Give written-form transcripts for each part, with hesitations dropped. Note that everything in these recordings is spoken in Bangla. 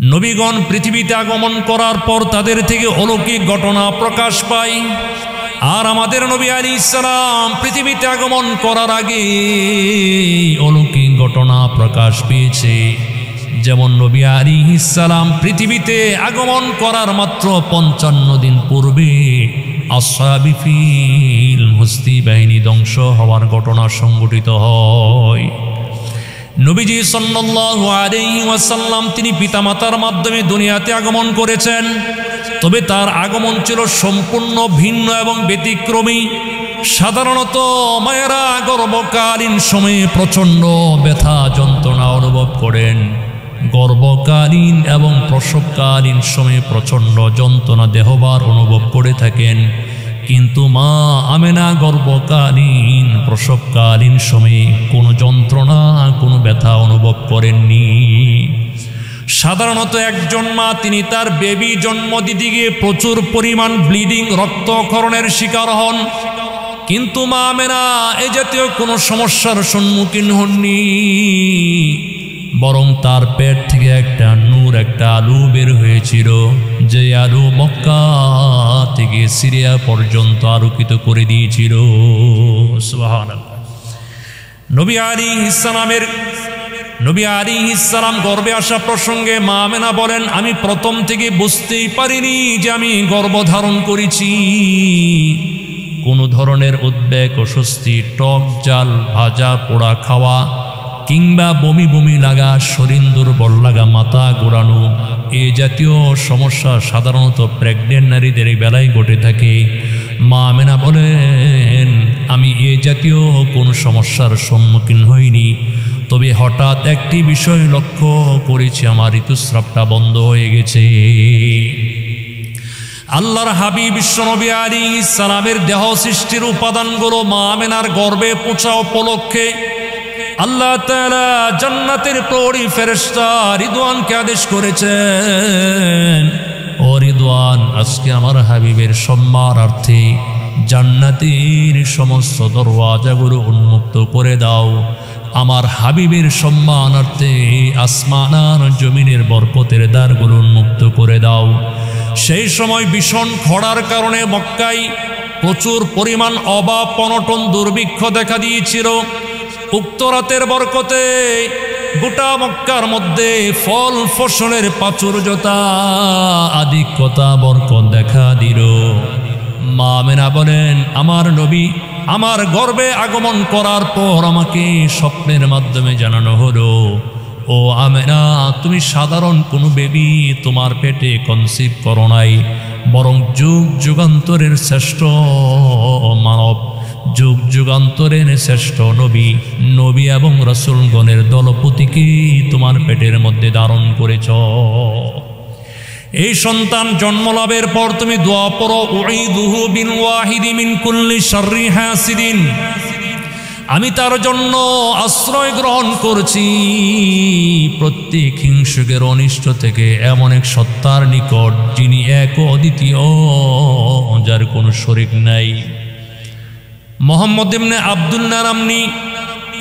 নবীগণ পৃথিবীতে আগমন করার পর তাদের থেকে অলৌকিক ঘটনা প্রকাশ পায়। আর আমাদের নবী আলাইহিস সালাম পৃথিবীতে আগমন করার আগে অলৌকিক ঘটনা প্রকাশ পেয়েছে। যেমন নবী আলাইহিস সালাম পৃথিবীতে আগমন করার মাত্র 55 দিন পূর্বে আসহাবী ফিল হস্তি বাহিনী ধ্বংস হওয়ার ঘটনা সংঘটিত হয়। নবীজি সাল্লাল্লাহু আলাইহি ওয়াসাল্লাম তিনি পিতামাতার মাধ্যমে দুনিয়াতে আগমন করেছেন, তবে তার আগমন ছিল সম্পূর্ণ ভিন্ন এবং ব্যতিক্রমী। সাধারণত মায়েরা গর্ভকালীন সময়ে প্রচণ্ড ব্যথা যন্ত্রণা অনুভব করেন, গর্ভকালীন এবং প্রসবকালীন সময়ে প্রচণ্ড যন্ত্রণা দেহভার অনুভব করে থাকেন। কিন্তু মা আমেনা গর্ভকালীন প্রসবকালীন সময়ে কোনো যন্ত্রণা কোনো ব্যথা অনুভব করেননি। সাধারণত একজন মা তিনি তার বেবি জন্ম দিতে গিয়ে প্রচুর পরিমাণ ব্লিডিং রক্তক্ষরণের শিকার হন, কিন্তু মা আমেনা এ জাতীয় কোনো সমস্যার সম্মুখীন হননি, বরং তার পেট থেকে একটা নূর একটা আলু বের হয়েছিল, যে আলু মক্কা থেকে সিরিয়া পর্যন্ত আলোকিত করে দিয়েছিল। সুবহানাল্লাহ। নবী আলাইহিস সালাম গর্ভে আসা প্রসঙ্গে মা আমেনা বলেন, আমি প্রথম থেকে বুঝতেই পারিনি যে আমি গর্ভধারণ করেছি। কোনো ধরনের উদ্বেগ, অস্বস্তি, টক জাল ভাজা পোড়া খাওয়া কিংবা বমি বমি লাগা, শরীর দুর্বল লাগা, মাথা ঘোরানো এ জাতীয় সমস্যা সাধারণত প্রেগনেন্ট নারীদের বেলায় ঘটে থাকে। মা আমেনা বলেন, আমি এ জাতীয় কোনো সমস্যার সম্মুখীন হইনি, তবে হঠাৎ একটি বিষয় লক্ষ্য করেছি, আমার ঋতুস্রাবটা বন্ধ হয়ে গেছে। আল্লাহর হাবিব বিশ্বনবী আলাইহিস সালামের দেহ সৃষ্টির উপাদানগুলো মা আমেনার গর্ভে পৌঁছা উপলক্ষে আল্লাহ তাআলা জান্নাতের প্রহরী ফেরেশতা রিদওয়ানকে আদেশ করেছেন, ও রিদওয়ান, আজকে আমার হাবিবের সম্মানার্থে জান্নাতের সমস্ত দরওয়াজাগুলো উন্মুক্ত করে দাও। আমার হাবিবের সম্মানার্থে আসমান আর জমিনের বরকতের দ্বারগুলো উন্মুক্ত করে দাও। সেই সময় ভীষণ খরার কারণে মক্কায় প্রচুর পরিমাণ অভাব অনটন দুর্ভিক্ষ দেখা দিয়েছিল। উক্ত রাতের বরকতে গোটা মক্কার মধ্যে ফল ফসলের প্রাচুর্যতা আধিক্যতা বরকত দেখা দিল। মা আমেনা বলেন, আমার নবী আমার গর্ভে আগমন করার পর আমাকে স্বপ্নের মাধ্যমে জানানো হলো, ও আমেনা, তুমি সাধারণ কোনো বেবি তোমার পেটে কনসিভ করো নাই, বরং যুগ যুগান্তরের শ্রেষ্ঠ মানব, যুগ যুগান্তরের শ্রেষ্ঠ নবী এবং রাসূলগণের দলপতিকে তোমার পেটের মধ্যে ধারণ করেছ। এই সন্তান জন্ম লাভের পর তুমি দোয়া পড়ো, উঈদুহু বিল ওয়াহিদি মিন কুল্লি শাররি হাসিদিন, আমি তার জন্য আশ্রয় গ্রহণ করছি প্রত্যেক হিংসুকের অনিষ্ট থেকে, এমন এক সত্তার নিকট যিনি এক অদ্বিতীয়, যার কোনো শরীক নাই। মুহাম্মদ ইবনে আব্দুল্লাহ নামনি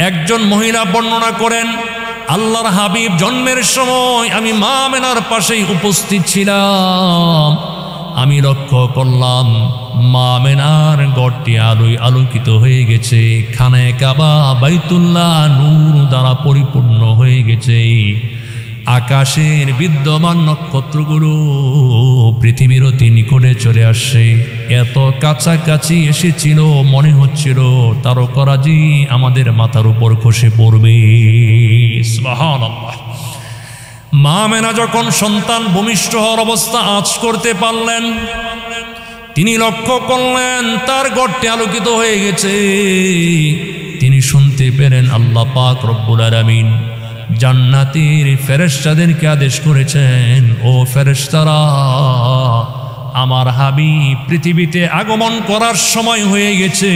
একজন মহিলা বর্ণনা করেন, আল্লাহর হাবিব জন্মের সময় আমি মা আমেনার পাশেই উপস্থিত ছিলাম। আমি লক্ষ্য করলাম মা আমেনার ঘরটি আলোয় আলোকিত হয়ে গেছে, খানায়ে কাবা বাইতুল্লাহ নূর দ্বারা পরিপূর্ণ হয়ে গেছে। আকাশের বিদ্যমান নক্ষত্রগুলো পৃথিবীর অতি নিকটে চলে আসছে, এত কাছাকাছি এসেছিল মনে হচ্ছিল তারকারাজি আমাদের মাথার উপর খসে পড়বে। সুবহানাল্লাহ। মা আমেনা যখন সন্তান ভূমিষ্ঠ হওয়ার অবস্থা আঁচ করতে পারলেন, তিনি লক্ষ্য করলেন তার ঘরটি আলোকিত হয়ে গেছে। তিনি শুনতে পেলেন আল্লাহ পাক রব্বুল আলামিন জান্নাতের ফেরেশতাদেরকে আদেশ করেছেন, ও ফেরেশতারা, আমার হাবিব পৃথিবীতে আগমন করার সময় হয়ে গেছে,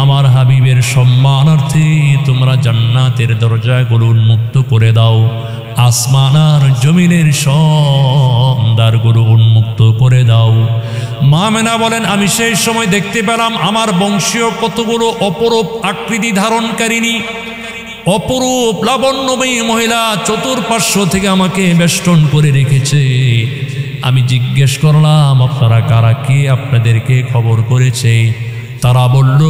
আমার হাবিবের সম্মানার্থে তোমরা জান্নাতের দরজাগুলো উন্মুক্ত করে দাও, আসমান আর জমিনের সব দ্বারগুলো উন্মুক্ত করে দাও। মা আমেনা বলেন, আমি সেই সময় দেখতে পেলাম আমার বংশীয় কতগুলো অপরূপ আকৃতি ধারণকারিণী অপরূপ লাবণ্যময়ী মহিলা চতুর্পার্শ্ব থেকে আমাকে বেষ্টন করে রেখেছে। আমি জিজ্ঞেস করলাম, আপনারা কারা, কে আপনাদেরকে খবর করেছে? তারা বলল,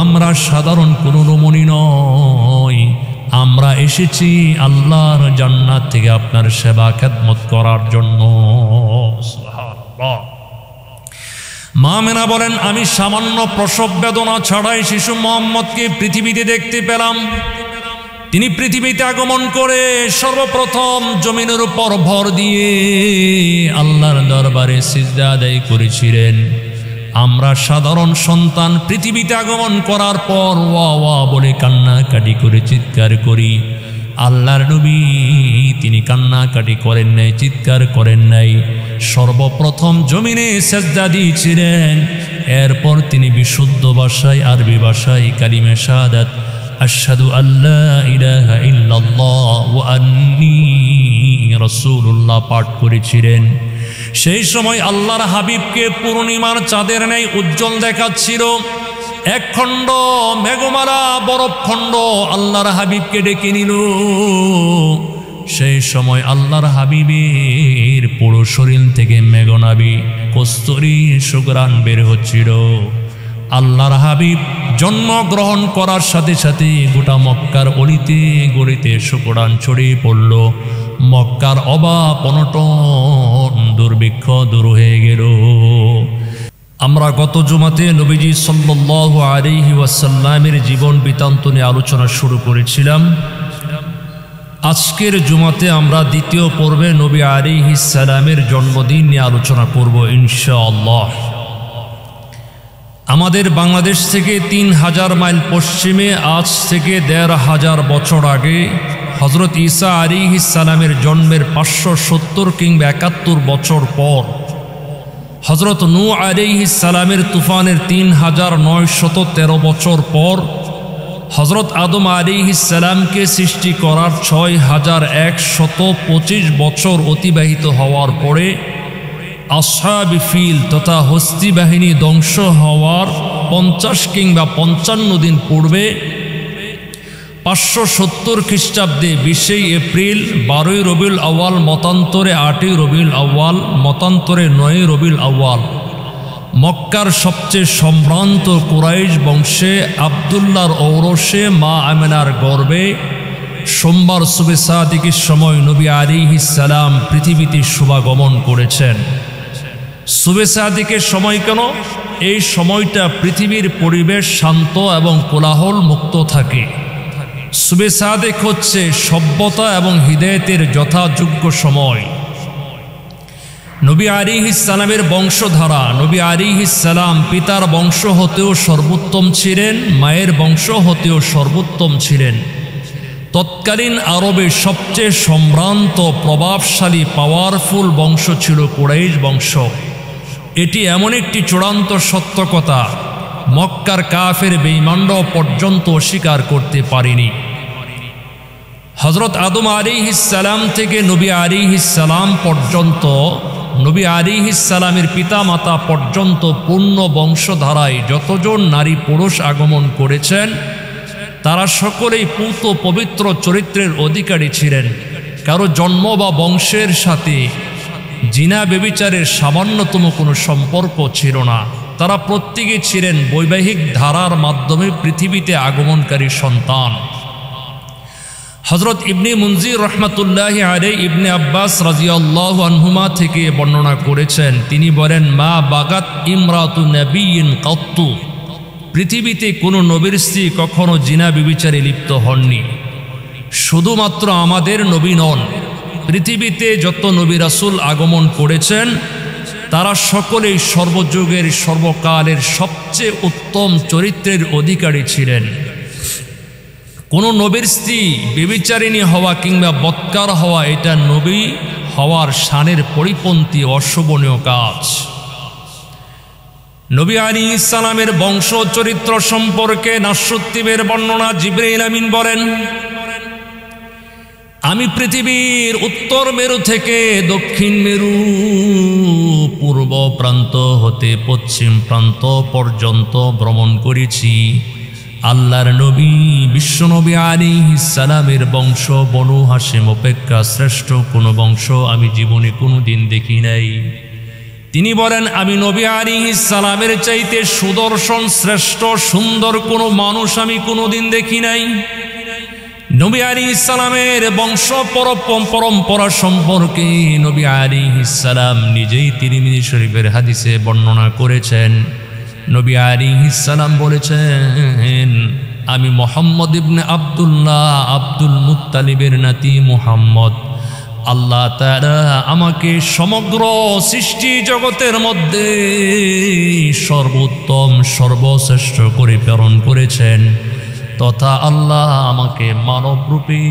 আমরা সাধারণ কোনো রমণী নয়, আমরা এসেছি আল্লাহর জান্নাত থেকে আপনার সেবা খেদমত করার জন্য। মা মেনা বলেন, আমি সামান্য প্রসব বেদনা ছাড়াই শিশু মোহাম্মদকে পৃথিবীতে দেখতে পেলাম। তিনি পৃথিবীতে আগমন করে সর্বপ্রথম জমিনের উপর ভর দিয়ে আল্লাহর দরবারে সিজদা আদায় করেছিলেন। আমরা সাধারণ সন্তান পৃথিবীতে আগমন করার পর ওয়া ওয়া বলে কান্নাকাটি করে চিৎকার করি। আল্লাহর নবী তিনি কান্নাকাটি করেন নাই, চিৎকার করেন নাই, সর্বপ্রথম জমিনে সিজদা দিয়েছিলেন। এরপর তিনি বিশুদ্ধ ভাষায়, আরবি ভাষায় কালিমা শাহাদাত আশহাদু আল্লা ইলাহা ইল্লাল্লাহ ওয়া আন্নী রাসূলুল্লাহ পাঠ করেছিলেন। সেই সময় আল্লাহর হাবিবকে পূর্ণিমার চাঁদের ন্যায় উজ্জ্বল দেখাচ্ছিল। এক খণ্ড মেঘমালা বরফ খণ্ড আল্লাহর হাবিবকে ডেকে নিল। সেই সময় আল্লাহর হাবিবের পুরো শরীর থেকে মেঘনাবি কস্তুরী সুঘ্রাণ বের হচ্ছিল। আল্লাহর হাবিব জন্মগ্রহণ করার সাথে সাথে গোটা মক্কার অলিতে গলিতে সুঘ্রাণ ছড়িয়ে পড়ল। মক্কার অভাব অনটন দুর্ভিক্ষ দূর হয়ে গেল। আমরা গত জুমাতে নবীজি সাল্লাল্লাহু আলাইহি ওয়াসাল্লামের জীবন বৃত্তান্ত নিয়ে আলোচনা শুরু করেছিলাম। আজকের জুমাতে আমরা দ্বিতীয় পর্বে নবী আলাইহিস সালামের জন্মদিন নিয়ে আলোচনা করব ইনশাআল্লাহ। আমাদের বাংলাদেশ থেকে 3000 মাইল পশ্চিমে আজ থেকে 1500 বছর আগে হযরত ঈসা আলাইহিস সালামের জন্মের 570 কিংবা 71 বছর পর হযরত নূহ আলাইহিস সালামের তুফানের 3913 বছর পর হযরত আদম আলাইহিস সালামকে সৃষ্টি করার 6125 বছর অতিবাহিত হওয়ার পরে আসহাবে ফিল তথা হস্তি বাহিনী ধ্বংস হওয়ার 50 কিংবা 55 দিন পূর্বে 570 খ্রিস্টাব্দে 20 এপ্রিল 12 রবিউল আউয়াল মতান্তরে 8 রবিউল আউয়াল মতান্তরে 9 রবিউল আউয়াল মক্কার সবচেয়ে সম্ভ্রান্ত কুরাইশ বংশে আব্দুল্লাহর ঔরসে মা আমেনার গর্ভে সোমবার সুবে সাদিকের সময় নবী আলাইহিস সালাম পৃথিবীতে শুভাগমন করেছেন। সুবে সাদিকের সময় কেন? এই সময়টা পৃথিবীর পরিবেশ শান্ত এবং কোলাহল মুক্ত থাকে। সুবে সাদিক হচ্ছে সভ্যতা এবং হিদায়াতের যথাযোগ্য সময়। নবী আলাইহিস সালামের বংশধারা, নবী আলাইহিস সালাম পিতার বংশ হতেও সর্বোত্তম ছিলেন, মায়ের বংশ হতেও সর্বোত্তম ছিলেন। তৎকালীন আরবের সবচেয়ে সম্ভ্রান্ত প্রভাবশালী পাওয়ারফুল বংশ ছিল কুরাইশ বংশ। এটি এমন একটি চূড়ান্ত সত্য কথা মক্কার কাফের বেঈমানরাও পর্যন্ত অস্বীকার করতে পারেনি। হযরত আদম আলাইহিস সালাম থেকে নবী আলাইহিস সালাম পর্যন্ত, নবী আলাইহিস সালামের পিতা মাতা পর্যন্ত পূর্ণ বংশধারায় যতজন নারী পুরুষ আগমন করেছেন তারা সকলেই পূত পবিত্র চরিত্রের অধিকারী ছিলেন। কারো জন্ম বা বংশের সাথে জিনা ব্যভিচারের সামান্যতম কোনো সম্পর্ক ছিল না। তারা প্রত্যেকে ছিলেন বৈবাহিক ধারার মাধ্যমে পৃথিবীতে আগমনকারী সন্তান। হযরত ইবনে মুনজির রহমাতুল্লাহি আলাইহি ইবনে আব্বাস রাদিয়াল্লাহু আনহুমা থেকে বর্ণনা করেছেন, তিনি বলেন, মা বাগাত ইমরাতু নাবিয়্যিন কাত্তু, পৃথিবীতে কোনো নবীর স্ত্রী কখনো জিনা ব্যভিচারে লিপ্ত হননি। শুধুমাত্র আমাদের নবী নন, পৃথিবীতে যত নবী রাসূল আগমন করেছেন তারা সকলেই সর্বযুগের সর্বকালের সবচেয়ে উত্তম চরিত্রের অধিকারী ছিলেন। কোনো নবীর স্ত্রী ব্যভিচারিণী হওয়া কিংবা বৎকার হওয়া এটা নবী হওয়ার শানের পরিপন্থী অশোভনীয় কাজ। নবী আলাইহিস সালামের বংশ চরিত্র সম্পর্কে নাসুত্তিবের বর্ণনা জিবরাইল আমিন বলেন, আমি পৃথিবীর উত্তর মেরু থেকে দক্ষিণ মেরু, পূর্ব প্রান্ত হতে পশ্চিম প্রান্ত পর্যন্ত ভ্রমণ করেছি। আল্লাহর নবী বিশ্বনবী আলাইহিস সালামের বংশ বনু হাশিম অপেক্ষা শ্রেষ্ঠ কোনো বংশ আমি জীবনে কোনোদিন দেখি নাই। তিনি বলেন, আমি নবী আলাইহিস সালামের চাইতে সুদর্শন শ্রেষ্ঠ সুন্দর কোনো মানুষ আমি কোনোদিন দেখি নাই। নবী আলাইহিস সালামের বংশ পরম্পরা সম্পর্কে নবী আলাইহিস সালাম নিজেই তিরমিজি শরীফের হাদিসে বর্ণনা করেছেন। নবী আলাইহিস সালাম বলেছেন, আমি মুহাম্মদ ইবনে আব্দুল্লাহ আব্দুল মুত্তালিবের নাতি মুহাম্মদ। আল্লাহ তাআলা আমাকে সমগ্র সৃষ্টি জগতের মধ্যে সর্বোত্তম সর্বশ্রেষ্ঠ করে প্রেরণ করেছেন, তথা আল্লাহ আমাকে মানব রূপে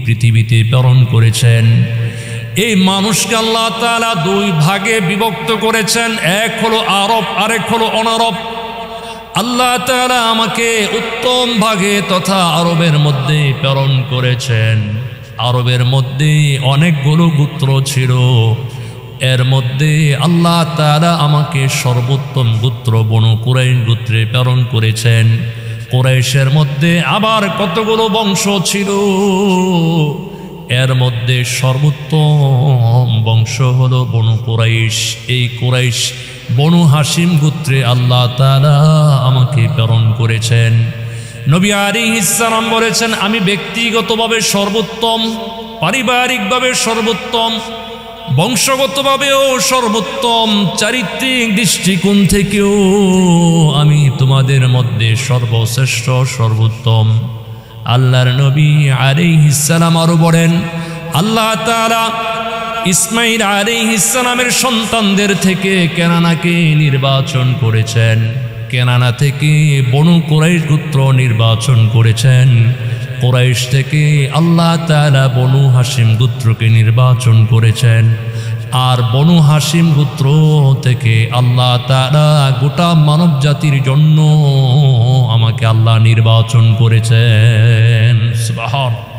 পৃথিবীতে প্রেরণ করেছেন। এই মানুষকে আল্লাহ তাআলা দুই ভাগে বিভক্ত করেছেন, এক হলো আরব আরেক হলো অনারব। আল্লাহ তাআলা আমাকে উত্তম ভাগে তথা আরবের মধ্যে প্রেরণ করেছেন। আরবের মধ্যে অনেকগুলো গোত্র ছিল, এর মধ্যে আল্লাহ তাআলা আমাকে সর্বোত্তম গোত্র বনু কুরাইশ গোত্রে প্রেরণ করেছেন। কুরাইশের মধ্যে আবার কতগুলো বংশ ছিল, এর মধ্যে সর্বোত্তম বংশ হলো বনু কুরাইশ। এই কুরাইশ বনু হাশিম গোত্রে আল্লাহ তাআলা আমাকে প্রেরণ করেছেন। নবী আলাইহিস সালাম বলেছেন, আমি ব্যক্তিগতভাবে সর্বোত্তম, পারিবারিকভাবে সর্বোত্তম, বংশগতভাবেও সর্বোত্তম, চারিত্রিক দৃষ্টিকোণ থেকেও আমি তোমাদের মধ্যে সর্বশ্রেষ্ঠ সর্বোত্তম। আল্লাহর নবী আলাইহিস সালাম আরো বলেন, আল্লাহ তাআলা ইসমাঈল আলাইহিস সালামের সন্তানদের থেকে কেনানাকে নির্বাচন করেছেন, কেনানা থেকে বনু কুরাইশ গোত্র নির্বাচন করেছেন, কুরাইশ থেকে আল্লাহ তাআলা বনু হাশিম গোত্রকে নির্বাচন করেছেন, আর বনু হাশিম গোত্র থেকে আল্লাহ তাআলা গোটা মানব জাতির জন্য আমাকে আল্লাহ নির্বাচন করেছেন। সুবহানাল্লাহ।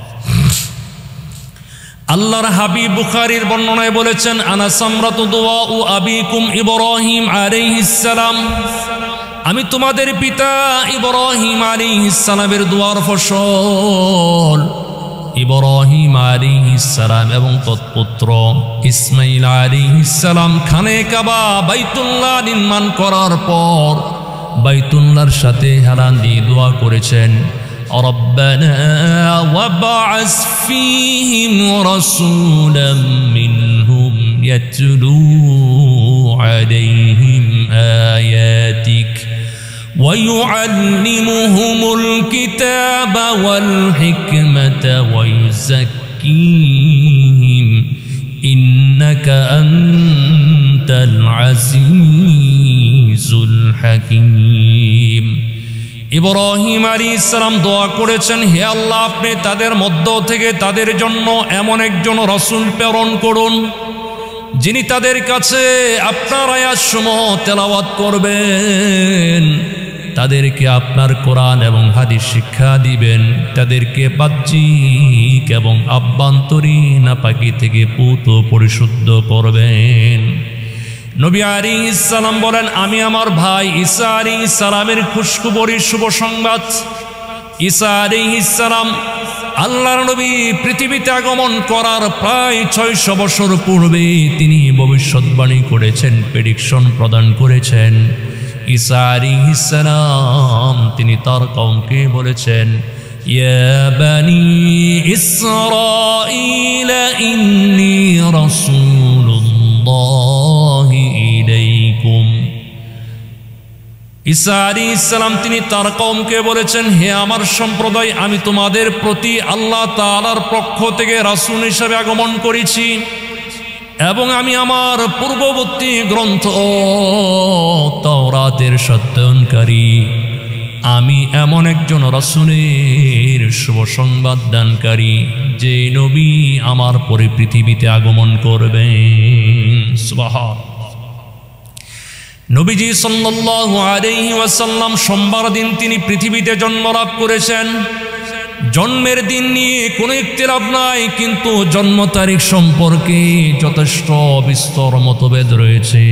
আল্লাহর হাবিব বুখারীর বর্ণনায় বলেছেন, আনা সামরাতু দুআউ আবিকুম ইব্রাহিম আলাইহিস সালাম, আমি তোমাদের পিতা ইব্রাহিম আলাইহিস সালামের দুয়ার ফসল। ইব্রাহিম আলাইহিস সালাম এবং তৎপুত্র ইসমাঈল আলাইহিস সালাম খানে কাবা বাইতুল্লাহ নির্মাণ করার পর বাইতুল্লাহর সাথে হেলান দিয়ে দোয়া করেছেন, রব্বানা ওয়াবআস ফীহিম রাসূলাম মিনহুম ইয়াতলু আলাইহিম আয়াতিক ويعلمهم الكتاب والحكمة ويزكيهم إنك أنت العزيز الحكيم। ইব্রাহিম আলাইহিস সালাম দোয়া করেছেন, হে আল্লাহ, আপনি তাদের মধ্য থেকে তাদের জন্য এমন একজন রাসূল প্রেরণ করুন, যিনি তাদের কাছে আপনার আয়াতসমূহ তেলাওয়াত করবেন, তাদেরকে আপনার কোরআন এবং হাদিস শিক্ষা দিবেন, তাদেরকে বাহ্যিক এবং আভ্যন্তরীণ নাপাকি থেকে পুত পরিশুদ্ধ করবেন। নবী আলাইহিস সালাম বলেন, আমি আমার ভাই ঈসা আলাইহিস সালামের খুশখবরি শুভ সংবাদ। ঈসা আলাইহিস সালাম আল্লাহর নবী পৃথিবীতে আগমন করার প্রায় 600 বছর পূর্বে তিনি ভবিষ্যৎবাণী করেছেন, প্রেডিকশন প্রদান করেছেন। ঈসা আলাইহিস সালাম তিনি তার কওমকে বলেছেন, ইয়া বানি ইসরাঈল ইন্নী রাসূলুল্লাহি ইলাইকুম। ঈসা আলাইহিস সালাম তিনি তার কওমকে বলেছেন, হে আমার সম্প্রদায়, আমি তোমাদের প্রতি আল্লাহ তাআলার পক্ষ থেকে রাসূল হিসেবে আগমন করেছি, এবং আমি আমার পূর্ববর্তী গ্রন্থ তাওরাতের সত্যায়নকারী। আমি এমন একজন রাসূলের শুভ সংবাদ দানকারী, যে নবী আমার পরে পৃথিবীতে আগমন করবেন। সুবহানাল্লাহ। নবীজি সাল্লাল্লাহু আলাইহি ওয়াসাল্লাম সোমবার দিন তিনি পৃথিবীতে জন্মলাভ করেছেন। জন্মের দিন নিয়ে কোনো ইখতিলাফ নাই, কিন্তু জন্ম তারিখ সম্পর্কে যথেষ্ট বিস্তর মতভেদ রয়েছে।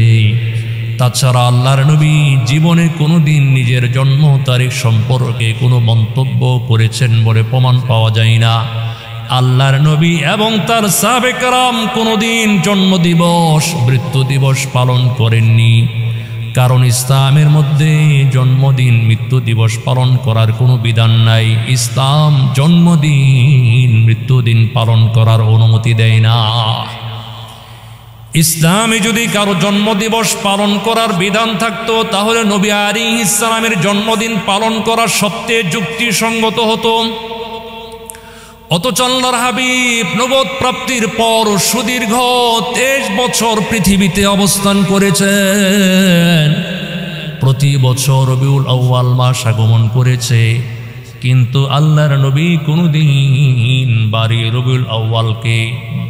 তাছাড়া আল্লাহর নবী জীবনে কোনোদিন নিজের জন্ম তারিখ সম্পর্কে কোনো মন্তব্য করেছেন বলে প্রমাণ পাওয়া যায় না। আল্লাহর নবী এবং তার সাহাবে কেরাম কোনোদিন জন্মদিবস মৃত্যু দিবস পালন করেননি, কারণ ইসলামের মধ্যে জন্মদিন মৃত্যু দিবস পালন করার কোনো বিধান নাই। ইসলাম জন্মদিন মৃত্যুদিন পালন করার অনুমতি দেয় না। ইসলামে যদি কারো জন্মদিবস পালন করার বিধান থাকতো তাহলে নবী আলাইহিস সালামের জন্মদিন পালন করা সবচেয়ে যুক্তিসঙ্গত হতো। অথচ আল্লাহর হাবিব নবুয়ত প্রাপ্তির পর সুদীর্ঘ 23 বছর পৃথিবীতে অবস্থান করেছেন। প্রতি বছর রবিউল আউয়াল মাস আগমন করেছে, কিন্তু আল্লাহর নবী কোনোদিন বারী রবিউল আউয়ালকে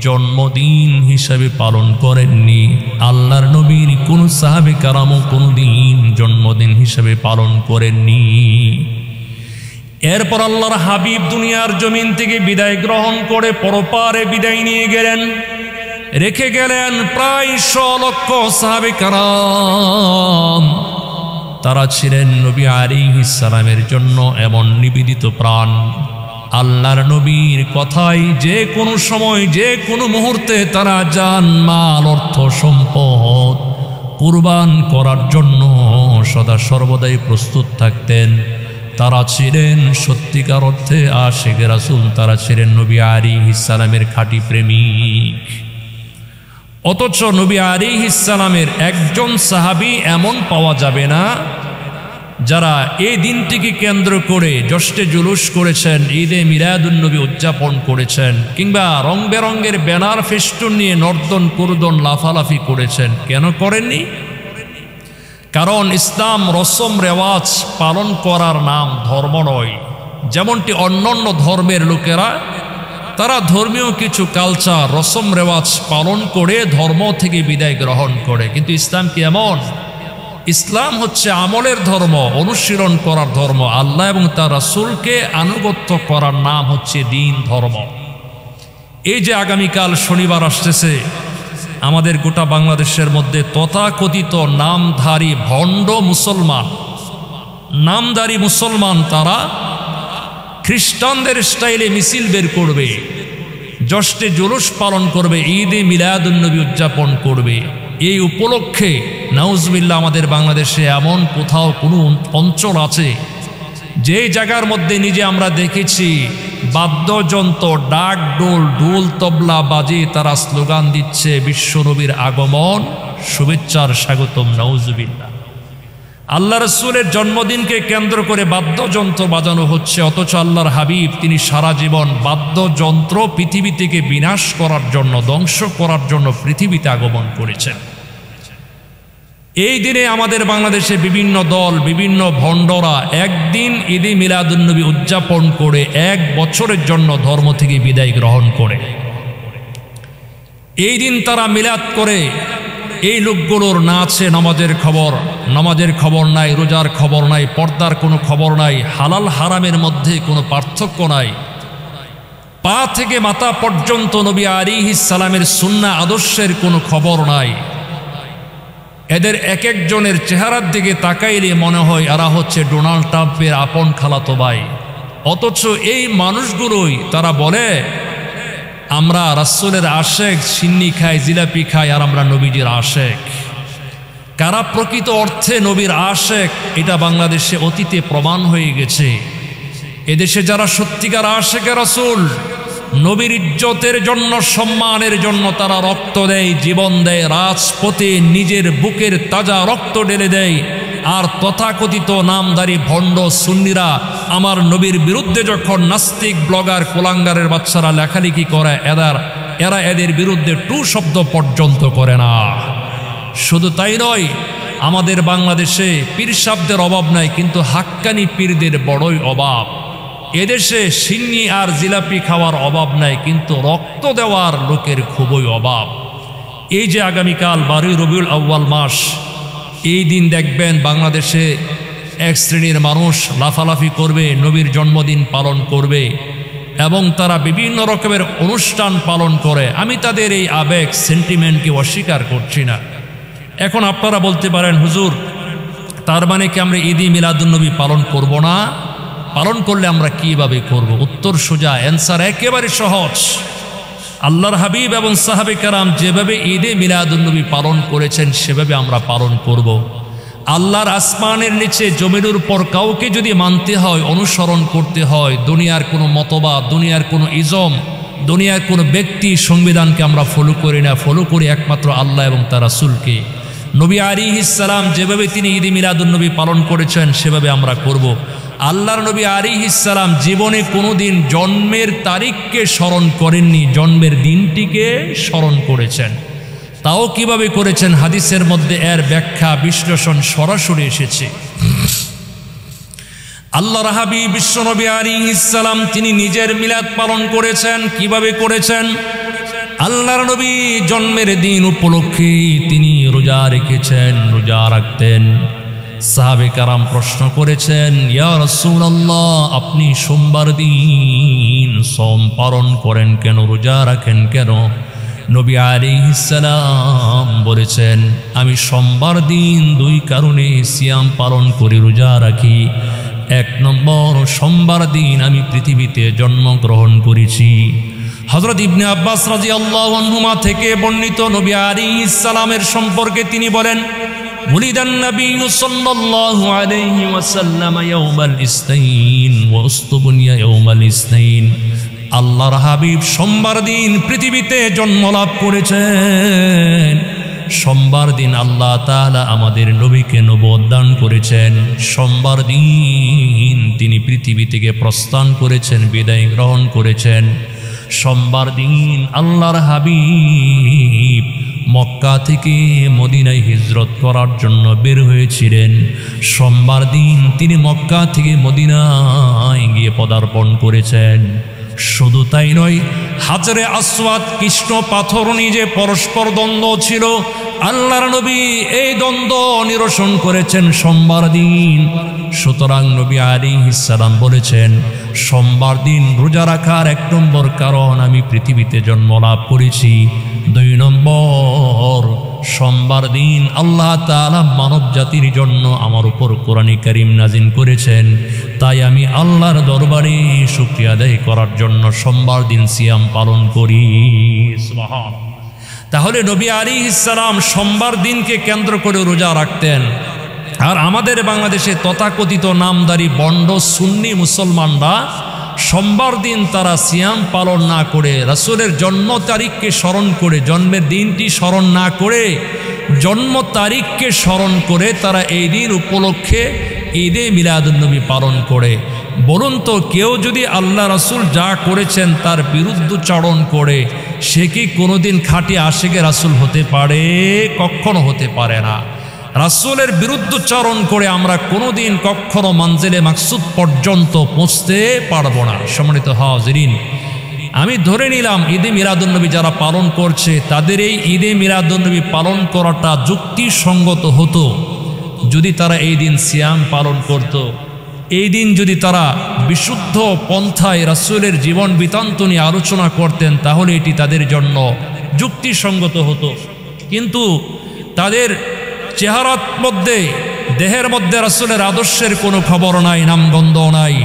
জন্মদিন হিসাবে পালন করেননি। আল্লাহর নবীর কোন সাহাবে কারামও কোনোদিন জন্মদিন হিসাবে পালন করেননি। এরপর আল্লাহর হাবিব দুনিয়ার জমিন থেকে বিদায় গ্রহণ করে পরপারে বিদায় নিয়ে গেলেন, রেখে গেলেন প্রায় 100 লক্ষ সাহাবে কারাম। তারা ছিলেন নবী আলাইহিস সালামের জন্য এমন নিবেদিত প্রাণ। আল্লাহর নবীর কথাই যে কোনো সময় যে কোনো মুহূর্তে তারা জান মাল অর্থ সম্পদ কুরবান করার জন্য সদা সর্বদাই প্রস্তুত থাকতেন। তারা ছিলেন সত্যিকার অর্থে আশিকে রাসূল, তারা ছিলেন নবী আলাইহিস সালামের খাঁটি প্রেমিক। অথচ নবী আলাইহিস সালামের একজন সাহাবী এমন পাওয়া যাবে না যারা এই দিনটিকে কেন্দ্র করে জশ্নে জুলুস করেছেন, ঈদে মিলাদুন নবী উদযাপন করেছেন, কিংবা রং বেরঙের ব্যানার ফেস্টুন নিয়ে নর্দন কুরদন লাফালাফি করেছেন। কেন করেননি? কারণ ইসলাম রসম রেওয়াজ পালন করার নাম ধর্ম নয়। যেমনটি অন্যান্য ধর্মের লোকেরা তারা ধর্মীয় কিছু কালচার রসম রেওয়াজ পালন করে ধর্ম থেকে বিদায় গ্রহণ করে, কিন্তু ইসলাম কি এমন? ইসলাম হচ্ছে আমলের ধর্ম, অনুশীলন করার ধর্ম। আল্লাহ এবং তার রাসূলকে আনুগত্য করার নাম হচ্ছে দ্বীন, ধর্ম। এই যে আগামীকাল শনিবার আসতেছে, আমাদের গোটা বাংলাদেশের মধ্যে তথাকথিত নামধারী ভণ্ড মুসলমান, নামধারী মুসলমান তারা খ্রিস্টানদের স্টাইলে মিছিল বের করবে, জশ্নে জুলুস পালন করবে, ঈদে মিলাদুন নবী উদযাপন করবে। এই উপলক্ষে নাউজুবিল্লাহ আমাদের বাংলাদেশে এমন কোথাও কোনো অঞ্চল আছে যে জায়গার মধ্যে নিজে আমরা দেখেছি বাদ্যযন্ত্র, ডাক ডোল, ঢোল তবলা বাজিয়ে তারা স্লোগান দিচ্ছে বিশ্বনবীর আগমন, শুভেচ্ছার স্বাগতম, নাউজুবিল্লাহ। আল্লাহ রাসূলের জন্মদিনকে কেন্দ্র করে বাদ্যযন্ত্র বাজানো হচ্ছে, অথচ আল্লাহর হাবিব তিনি সারা জীবন বাদ্যযন্ত্র পৃথিবী থেকে বিনাশ করার জন্য, ধ্বংস করার জন্য পৃথিবীতে আগমন করেছেন। এই দিনে আমাদের বাংলাদেশে বিভিন্ন দল, বিভিন্ন ভণ্ডরা একদিন ঈদে মিলাদুন নবী উদযাপন করে 1 বছরের জন্য ধর্ম থেকে বিদায় গ্রহণ করে। এই দিন তারা মিলাদ করে, এই লোকগুলোর না আছে নামাজের খবর নাই, রোজার খবর নাই, পর্দার কোনো খবর নাই, হালাল হারামের মধ্যে কোনো পার্থক্য নাই, পা থেকে মাথা পর্যন্ত নবী আলাইহিস সালামের সুন্নাহ আদর্শের কোনো খবর নাই। এদের এক একজনের চেহারার দিকে তাকাইলে মনে হয় এরা হচ্ছে ডোনাল্ড ট্রাম্পের আপন খালাতো ভাই। অথচ এই মানুষগুলোই তারা বলে আমরা রাসূলের আশেক, সিন্নি খাই, জিলাপি খাই, আর আমরা নবীজির আশেক। কারা প্রকৃত অর্থে নবীর আশেক এটা বাংলাদেশে অতীতে প্রমাণ হয়ে গেছে। এদেশে যারা সত্যিকার আশেকে রাসূল, নবীর ইজ্জতের জন্য, সম্মানের জন্য তারা রক্ত দেয়, জীবন দেয়, রাজপথে নিজের বুকের তাজা রক্ত ঢেলে দেয়। আর তথাকথিত নামধারী ভণ্ড সুন্নিরা আমার নবীর বিরুদ্ধে যখন নাস্তিক ব্লগার কুলাঙ্গারের বাচ্চারা লেখালেখি করে, এরা এদের বিরুদ্ধে টু শব্দ পর্যন্ত করে না। শুধু তাই নয়, আমাদের বাংলাদেশে পীর সাহেবদের অভাব নাই, কিন্তু হাক্কানি পীরদের বড়ই অভাব। এদেশে সিন্নি আর জিলাপি খাওয়ার অভাব নাই, কিন্তু রক্ত দেওয়ার লোকের খুবই অভাব। এই যে আগামীকাল 12 রবিউল আউয়াল মাস, এই দিন দেখবেন বাংলাদেশে এক শ্রেণীর মানুষ লাফালাফি করবে, নবীর জন্মদিন পালন করবে এবং তারা বিভিন্ন রকমের অনুষ্ঠান পালন করে। আমি তাদের এই আবেগ, সেন্টিমেন্টকে অস্বীকার করছি না, এখন আপনারা বলতে পারেন, হুজুর তার মানে কি আমরা ঈদে মিলাদুন্নবী পালন করব না? পালন করলে আমরা কিভাবে করব? উত্তর সোজা, অ্যান্সার একেবারে সহজ। আল্লাহর হাবিব এবং সাহাবে কেরাম যেভাবে ঈদে মিলাদুন্নবী পালন করেছেন সেভাবে আমরা পালন করব। আল্লাহর আসমানের নিচে জমিনের উপর কাউকে যদি মানতে হয়, অনুসরণ করতে হয়, দুনিয়ার কোনো মতবাদ, দুনিয়ার কোনো ইজম, দুনিয়ার কোনো ব্যক্তি সংবিধানকে আমরা ফলো করি না, ফলো করি একমাত্র আল্লাহ এবং তার রাসূলকে। নবী আলাইহিস সালাম যেভাবে তিনি ঈদে মিলাদুন্নবী পালন করেছেন সেভাবে আমরা করব। আল্লাহর নবী আলাইহিস সালাম জীবনে কোনোদিন জন্মের তারিখকে স্মরণ করেননি, জন্মের দিনটিকে স্মরণ করেছেন। তাও কিভাবে করেছেন? হাদিসের মধ্যে এর ব্যাখ্যা বিশ্লেষণ সরাসরি এসেছে। আল্লাহর হাবিব বিশ্বনবী আলাইহিস সালাম তিনি নিজের মিলাদ পালন করেছেন। কিভাবে করেছেন? আল্লাহর নবী জন্মের দিন উপলক্ষে তিনি রোজা রেখেছেন, রোজা রাখতেন। সাহাবে কারাম প্রশ্ন করেছেন, ইয়া রাসূলুল্লাহ, আপনি সোমবার দিন সোম পালন করেন কেন, রোজা রাখেন কেন? নবী আলাইহিস সালাম বলেছেন, আমি সোমবার দিন দুই কারণে সিয়াম পালন করি, রোজা রাখি। এক নম্বর, সোমবার দিন আমি পৃথিবীতে জন্মগ্রহণ করেছি। হযরত ইবনে আব্বাস রাদিয়াল্লাহু আনহুমা থেকে বর্ণিত, নবী আলাইহিস সালামের সম্পর্কে তিনি বলেন, উলিদান নবী সাল্লাল্লাহু আলাইহি ওয়াসাল্লাম ইয়াউমাল ইসনাইন ওয়া উসতুবনিয়া ইয়াউমাল ইসনাইন। আল্লাহর হাবিব সোমবার দিন পৃথিবীতে জন্ম লাভ করেছেন। সোমবার দিন আল্লাহ তাআলা আমাদের নবীকে নবুয়ত দান করেছেন। সোমবার দিন তিনি পৃথিবী থেকে প্রস্থান করেছেন, বিদায় গ্রহণ করেছেন। সোমবার দিন আল্লাহর হাবিব মক্কা থেকে মদিনায় হিজরত করার জন্য বের হয়েছিলেন। সোমবার দিন তিনি মক্কা থেকে মদিনায় গিয়ে পদার্পণ করেছেন। শুধু তাই নয়, হাজরে আসওয়াদ কৃষ্ণ পাথর নিয়ে যে পরস্পর দ্বন্দ্ব ছিল, আল্লাহর নবী এই দ্বন্দ্ব নিরসন করেছেন সোমবার দিন। সুতরাং নবী আলাইহিস সালাম বলেছেন, সোমবার দিন রোজা রাখার এক নম্বর কারণ আমি পৃথিবীতে জন্ম লাভ করেছি। দুই নম্বর, সোমবার দিন আল্লাহ তাআলা মানব জাতির জন্য আমার উপর কোরআনে কারীম নাজিল করেছেন। তাই আমি আল্লাহর দরবারে শুকরিয়া আদায় করার জন্য সোমবার দিন সিয়াম পালন করি। সুবহানাল্লাহ। তাহলে নবী আলাইহিস সালাম সোমবার দিনকে কেন্দ্র করে রোজা রাখতেন। আর আমাদের বাংলাদেশে তথাকথিত নামদারি বন্ড সুন্নি মুসলমানরা সোমবার দিন তারা সিয়াম পালন না করে, রাসূলের জন্ম তারিখকে স্মরণ করে, জন্মের দিনটি স্মরণ না করে, জন্ম তারিখকে স্মরণ করে তারা এই দিন উপলক্ষে ঈদে মিলাদুন্নবী পালন করে। বলুন তো, কেউ যদি আল্লাহ রাসূল যা করেছেন তার বিরুদ্ধচারণ করে, সে কি কোনোদিন খাঁটি আশিকে রাসূল হতে পারে? কখনো হতে পারে না। রাসূলের বিরুদ্ধচারণ করে আমরা কোনোদিন কখনো মানজিলে মাকসুদ পর্যন্ত পৌঁছতে পারবো না। সম্মানিত হাজিরিন, আমি ধরে নিলাম ঈদে মিলাদুন্নবী যারা পালন করছে তাদের এই ঈদে মিলাদুন্নবী পালন করাটা যুক্তিসঙ্গত হতো যদি তারা এই দিন সিয়াম পালন করত। এই দিন যদি তারা বিশুদ্ধ পন্থায় রাসূলের জীবন বৃত্তান্ত নিয়ে আলোচনা করতেন, তাহলে এটি তাদের জন্য যুক্তিসঙ্গত হতো। কিন্তু তাদের চেহারার মধ্যে, দেহের মধ্যে রাসূলের আদর্শের কোনো খবর নাই, নামগন্ধ নাই।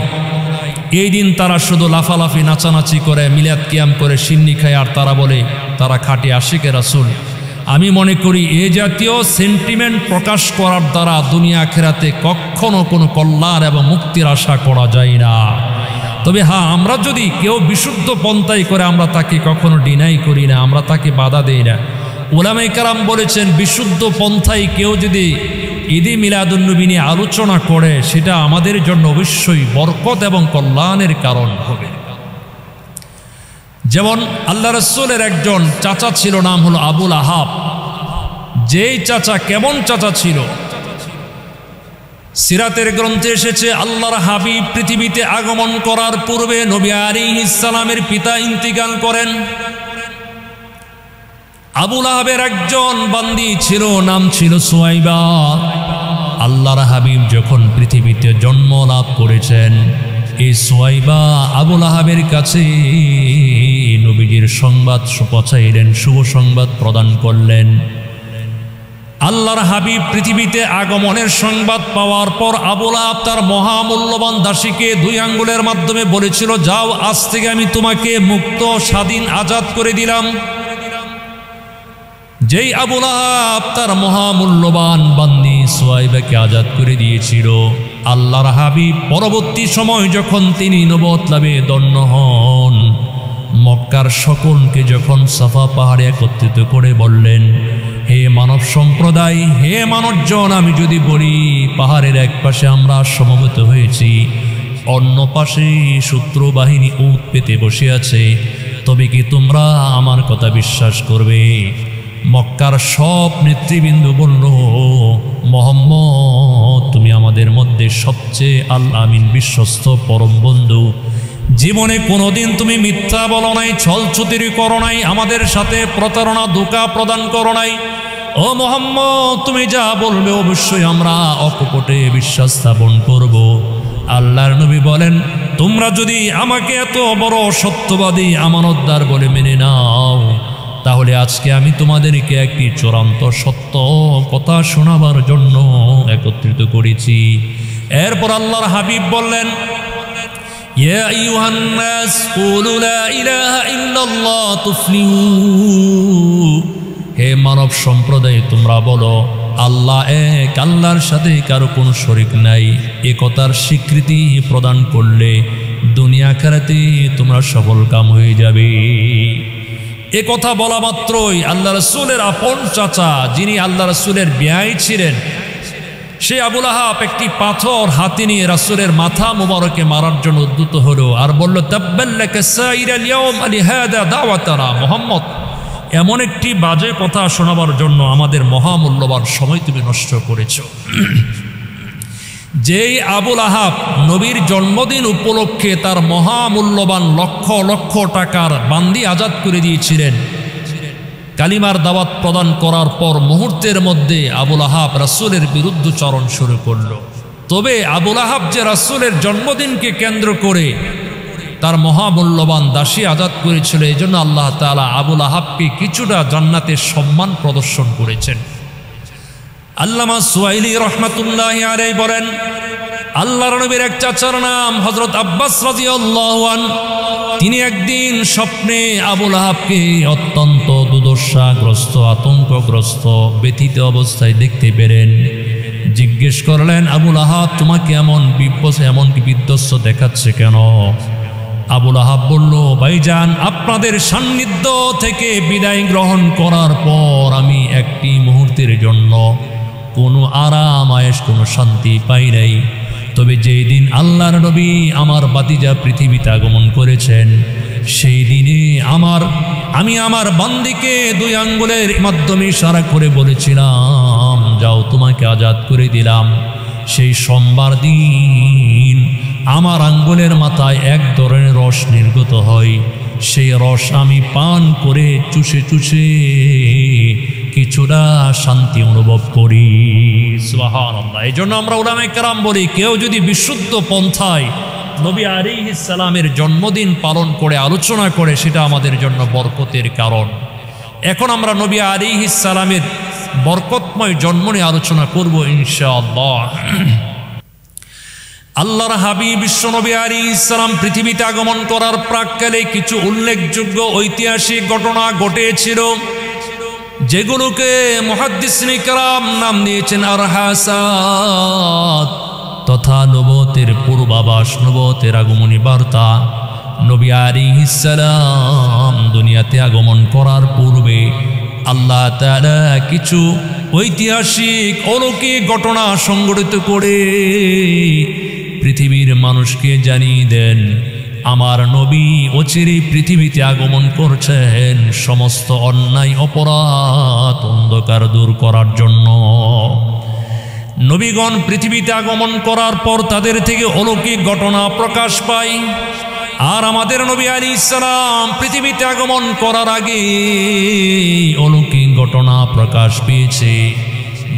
এই দিন তারা শুধু লাফালাফি, নাচানাচি করে, মিলাদ কিয়াম করে, সিন্নি খায়, আর তারা বলে তারা খাঁটি আশিকে রাসূল। আমি মনে করি এ জাতীয় সেন্টিমেন্ট প্রকাশ করার দ্বারা দুনিয়া আখিরাতে কখনো কোনো কল্যাণ এবং মুক্তির আশা করা যায় না। তবে হ্যাঁ, আমরা যদি কেউ বিশুদ্ধ পন্থাই করে আমরা তাকে কখনো ডিনাই করি না, আমরা তাকে বাধা দেই না। উলামায়ে কেরাম বলেছেন, বিশুদ্ধ পন্থায় কেউ যদি ঈদে মিলাদুন্নবী নিয়ে আলোচনা করে সেটা আমাদের জন্য অবশ্যই বরকত এবং কল্যাণের কারণ হবে। যেমন আল্লাহ রাসূলের একজন চাচা ছিল, নাম হলো আবুল আহাব। যেই চাচা, কেমন চাচা ছিল? সিরাতের গ্রন্থে এসেছে, আল্লাহর হাবিব পৃথিবীতে আগমন করার পূর্বে নবী আলাইহিস সালামের পিতা ইন্তিকাল করেন। আবুল আহাবের একজন বান্দি ছিল, নাম ছিল সুয়াইবা। আল্লাহর হাবিব যখন পৃথিবীতে জন্ম লাভ করেছেন, এই সুয়াইবা আবুল আহাবের কাছে নবীজির সংবাদ পৌঁছাইলেন, শুভ সংবাদ প্রদান করলেন। আল্লাহর হাবিব পৃথিবীতে আগমনের সংবাদ পাওয়ার পর আবু লাহাব তার মহামূল্যবান দাসীকে 2 আঙ্গুলের মাধ্যমে বলেছিল, যাও, আজ থেকে আমি তোমাকে মুক্ত স্বাধীন আজাদ করে দিলাম। যেই আবু লাহাব তার মহামূল্যবান বান্দি সুয়াইবাকে আজাদ করে দিয়েছিল, আল্লাহর হাবিব পরবর্তী সময় যখন তিনি নবুয়ত লাভে ধন্য হন, মক্কার সকলকে যখন সাফা পাহাড়ে একত্রিত করে বললেন, হে মানব সম্প্রদায়, হে মানবজন, আমি যদি বলি পাহাড়ের এক পাশে আমরা সমবেত হয়েছি, অন্য পাশে শত্রু বাহিনী উট পেতে বসে আছে, তবে কি তোমরা আমার কথা বিশ্বাস করবে? মক্কার সব নেতৃবৃন্দ বলল, মুহাম্মদ, তুমি আমাদের মধ্যে সবচেয়ে আল আমিন, বিশ্বস্ত পরম বন্ধু। জীবনে কোনোদিন তুমি মিথ্যা বলো নাই, ছলছুতিরি করো নাই, আমাদের সাথে প্রতারণা ধোঁকা প্রদান করো নাই। ও মুহাম্মদ, তুমি যা বলবে অবশ্যই আমরা অকপটে বিশ্বাস স্থাপন করব। আল্লাহর নবী বলেন, তোমরা যদি আমাকে এত বড় সত্যবাদী আমানতদার বলে মেনে নাও, তাহলে আজকে আমি তোমাদেরকে একটি চূড়ান্ত সত্য কথা শোনাবার জন্য একত্রিত করেছি। এরপর আল্লাহর হাবিব বললেন, ইয়া আইয়ুহান নাস কুলু লা ইলাহা ইল্লাল্লাহ তুফলিহু। হে মানব সম্প্রদায়, তোমরা বলো আল্লাহ এক, আল্লাহর সাথে কারো কোনো শরীক নাই। এ কথার স্বীকৃতি প্রদান করলে দুনিয়া আখিরাতে তোমরা সফল কাম হয়ে যাবে। এ কথা বলা মাত্রই আল্লাহ রাসূলের আপন চাচা, যিনি আল্লাহ রাসূলের বিয়াই ছিলেন, সে আবু লাহাব একটি পাথর হাতে নিয়ে রাসূলের মাথা মুবারকে মারার জন্য উদ্যত হলো আর বলল, তাব্বাল্লাকা সাইরাল ইয়াউম লিহাদা দাওয়াতানা। মুহাম্মদ, এমন একটি বাজে কথা শোনাবার জন্য আমাদের মহামূল্যবান সময় তুমি নষ্ট করেছ। যেই আবু লাহাব নবীর জন্মদিন উপলক্ষে তার মহামূল্যবান লক্ষ লক্ষ টাকার বান্দি আজাদ করে দিয়েছিলেন, কালিমার দাওয়াত প্রদান করার পর মুহূর্তের মধ্যে আবু লাহাব রাসূলের বিরুদ্ধচারণ শুরু করল। তবে আবু লাহাব যে রাসূলের জন্মদিনকে কেন্দ্র করে তার মহামূল্যবান দাসী আজাদ করেছিল, এই জন্য আল্লাহ তাআলা আবু লাহাবকে কিছুটা জান্নাতের সম্মান প্রদর্শন করেছেন। আল্লামা সুয়াইলি রাহমাতুল্লাহি আলাইহি বলেন, আল্লাহর নবীর এক চাচার নাম হযরত আব্বাস রাদিয়াল্লাহু আনহু, তিনি একদিন স্বপ্নে আবু লাহাবকে অত্যন্ত দুর্দশাগ্রস্ত, আতঙ্কগ্রস্ত, ব্যথিত অবস্থায় দেখতে পেলেন। জিজ্ঞেস করলেন, আবু লাহাব, তোমাকে এমনকি বিধ্বস্ত দেখাচ্ছে কেন? আবু লাহাব বলল, ভাইজান, আপনাদের সান্নিধ্য থেকে বিদায় গ্রহণ করার পর আমি একটি মুহূর্তের জন্য কোনো আরাম আয়েশ, কোনো শান্তি পাই নাই। তবে যেই দিন আল্লাহর নবী আমার বাতিজা পৃথিবীতে আগমন করেছেন, সেই দিনে আমি আমার বান্দিকে 2 আঙ্গুলের মাধ্যমে ইশারা করে বলেছিলাম, যাও, তোমাকে আজাদ করে দিলাম। সেই সোমবার দিন আমার আঙ্গুলের মাথায় এক ধরনের রস নির্গত হয়। সেই রস আমি পান করে চুষে চুষে কিছুটা শান্তি অনুভব করি। সুবহানাল্লাহ। এই জন্য আমরা উলামায়ে কেরাম বলি, কেউ যদি বিশুদ্ধ পন্থায় নবী আলাইহিস সালামের জন্মদিন পালন করে আলোচনা করে, সেটা আমাদের জন্য বরকতের কারণ। এখন আমরা নবী আলাইহিস সালামের বরকতময় জন্ম নিয়ে আলোচনা করব ইনশাআল্লাহ। আল্লাহর হাবিব বিশ্বনবী আলাইহিস সালাম পৃথিবীতে আগমন করার প্রাক্কালে কিছু উল্লেখযোগ্য ঐতিহাসিক ঘটনা ঘটেছিল, যেগুলোকে মুহাদ্দিসিনে কেরাম নাম দিয়েছেন আরহাসাত, তথা নবুয়তের পূর্বাভাস, নবুয়তের আগমনী বার্তা। নবী আলাইহিস সালাম দুনিয়াতে আগমন করার পূর্বে আল্লাহ তাআলা কিছু ঐতিহাসিক অলৌকিক ঘটনা সংঘটিত করে পৃথিবীর মানুষকে জানিয়ে দেন, আমার নবী অচিরে পৃথিবীতে আগমন করছেন সমস্ত অন্যায়, অপরাধ, অন্ধকার দূর করার জন্য। নবীগণ পৃথিবীতে আগমন করার পর তাদের থেকে অলৌকিক ঘটনা প্রকাশ পায়। আর আমাদের নবী আলাইহিস সালাম পৃথিবীতে আগমন করার আগে অলৌকিক ঘটনা প্রকাশ পেয়েছে।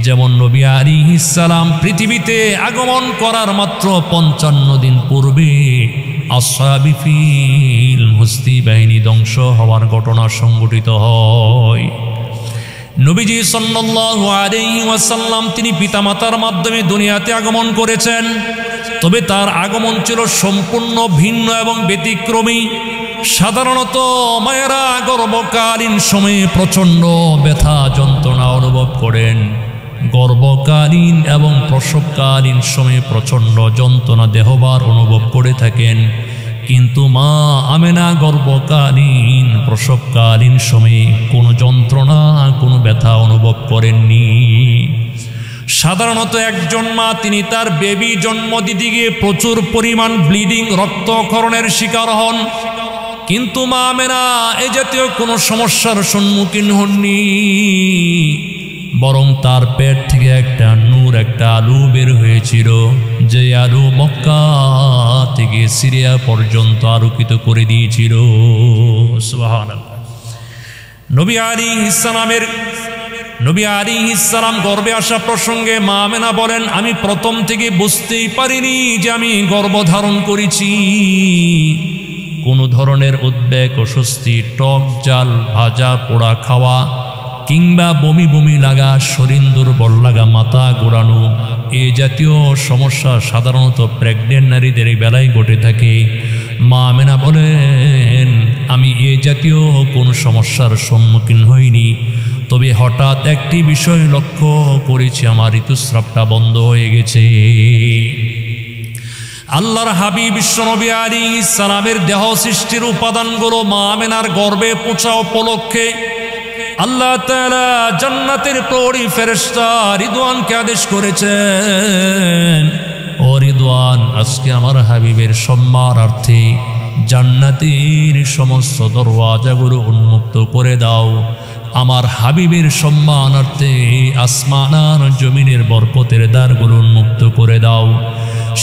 যেমন নবী আলাইহিস সালাম পৃথিবীতে আগমন করার মাত্র 55 দিন পূর্বে আসহাবি ফিল, হস্তি বাহিনী ধ্বংস হওয়ার ঘটনা সংঘটিত হয়। নবীজি সাল্লাল্লাহু আলাইহি ওয়াসাল্লাম তিনি পিতামাতার মাধ্যমে দুনিয়াতে আগমন করেছেন, তবে তার আগমন ছিল সম্পূর্ণ ভিন্ন এবং ব্যতিক্রমী। সাধারণত মায়েরা গর্ভকালীন সময়ে প্রচণ্ড ব্যথা যন্ত্রণা অনুভব করেন, গর্ভকালীন এবং প্রসবকালীন সময়ে প্রচণ্ড যন্ত্রণা দেহভার অনুভব করে থাকেন। কিন্তু মা আমেনা গর্ভকালীন প্রসবকালীন সময়ে কোনো যন্ত্রণা কোনো ব্যথা অনুভব করেননি। সাধারণত একজন মা তিনি তার বেবি জন্ম দিতে গিয়ে প্রচুর পরিমাণ ব্লিডিং রক্তক্ষরণের শিকার হন, কিন্তু মা আমেনা এ জাতীয় কোনো সমস্যার সম্মুখীন হননি, বরং তার পেট থেকে একটা নূর, একটা আলু বের হয়েছিল, যে আলু মক্কা থেকে সিরিয়া পর্যন্ত আলোকিত করে দিয়েছিল। সুবহানাল্লাহ। নবী আলাইহিস সালাম গর্ভে আসা প্রসঙ্গে মা আমেনা বলেন, আমি প্রথম থেকে বুঝতেই পারিনি যে আমি গর্ভধারণ করেছি। কোনো ধরনের উদ্বেগ, অস্বস্তি, টক জাল ভাজা পোড়া খাওয়া কিংবা বমি বমি লাগা, শরীর দুর্বল লাগা, মাথা ঘোরানো, এ জাতীয় সমস্যা সাধারণত প্রেগনেন্ট নারীদের বেলায় ঘটে থাকে। মা আমেনা বলেন, আমি এ জাতীয় কোনো সমস্যার সম্মুখীন হইনি, তবে হঠাৎ একটি বিষয় লক্ষ্য করেছি, আমার ঋতুস্রাবটা বন্ধ হয়ে গেছে। আল্লাহর হাবিব বিশ্বনবী আলাইহিস সালামের দেহ সৃষ্টির উপাদানগুলো মা আমেনার গর্ভে পৌঁছা উপলক্ষে আল্লাহ তাআলা জান্নাতের প্রহরী ফেরেশতা রিদওয়ানকে আদেশ করেছেন, ও রিদওয়ান, আজকে আমার হাবিবের সম্মানার্থে জান্নাতের সমস্ত দরওয়াজাগুলো উন্মুক্ত করে দাও। আমার হাবিবের সম্মানার্থে আসমান আর জমিনের বরকতের দ্বারগুলো উন্মুক্ত করে দাও।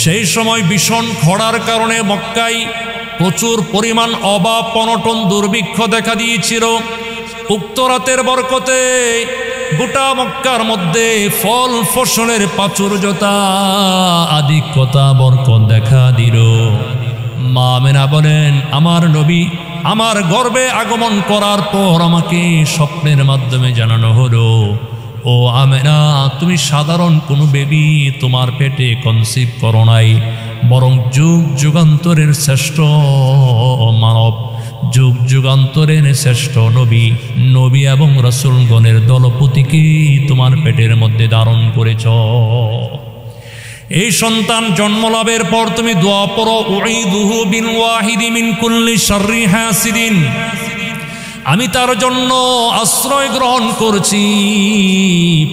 সেই সময় ভীষণ খরার কারণে মক্কায় প্রচুর পরিমাণ অভাব, অনটন, দুর্ভিক্ষ দেখা দিয়েছিল। উক্ত রাতের বরকতে গোটা মক্কার মধ্যে ফল ফসলের প্রাচুর্যতা, আধিক্যতা, বরকত দেখা দিল। মা আমেনা বলেন, আমার নবী আমার গর্ভে আগমন করার পর আমাকে স্বপ্নের মাধ্যমে জানানো হলো, ও আমেনা, তুমি সাধারণ কোনো বেবি তোমার পেটে কনসিভ করো নাই, বরং যুগ যুগান্তরের শ্রেষ্ঠ মানব, যুগ যুগান্তরের শ্রেষ্ঠ নবী এবং রাসূলগণের দলপতিকে তোমার পেটের মধ্যে ধারণ করেছ। এই সন্তান জন্মলাভের পর তুমি দোয়া পড়ো, উঈদুহু বিল ওয়াহিদি মিন কুল্লি শাররি হাসিদিন, আমি তার জন্য আশ্রয় গ্রহণ করছি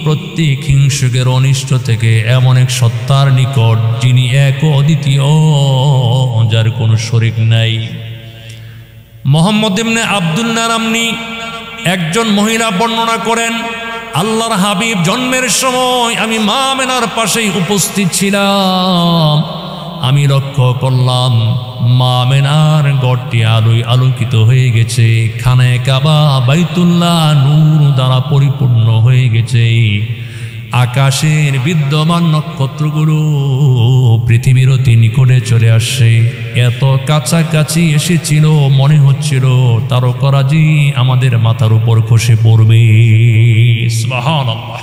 প্রত্যেক হিংসুকের অনিষ্ট থেকে, এমন এক সত্তার নিকট যিনি এক ও অদ্বিতীয়, যার কোনো শরীক নাই। মুহাম্মদ ইবনে আব্দুল্লাহ নামনি একজন মহিলা বর্ণনা করেন, আল্লাহর হাবিব জন্মের সময় আমি মা আমেনার পাশেই উপস্থিত ছিলাম। আমি লক্ষ্য করলাম মা আমেনার ঘরটি আলোয় আলোকিত হয়ে গেছে, খানায়ে কাবা বাইতুল্লাহ নূর দ্বারা পরিপূর্ণ হয়ে গেছে। আকাশের বিদ্যমান নক্ষত্রগুলো পৃথিবীর অতি নিকটে চলে আসছে, এত কাছাকাছি এসেছিল মনে হচ্ছিল তারকারাজি আমাদের মাথার উপর খসে পড়বে। সুবহানাল্লাহ।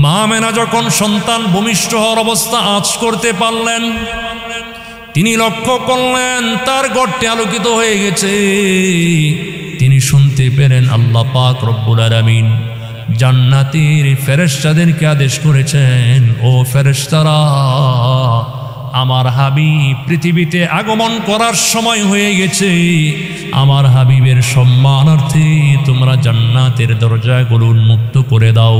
মা আমেনা যখন সন্তান ভূমিষ্ঠ হওয়ার অবস্থা আঁচ করতে পারলেন, তিনি লক্ষ্য করলেন তার ঘরটি আলোকিত হয়ে গেছে। তিনি শুনতে পেলেন আল্লাহ পাক রব্বুল আলামিন জান্নাতের ফেরেশতাদেরকে আদেশ করেছেন, ও ফেরেশতারা, আমার হাবিব পৃথিবীতে আগমন করার সময় হয়ে গেছে, আমার হাবিবের সম্মানার্থে তোমরা জান্নাতের দরজাগুলো উন্মুক্ত করে দাও,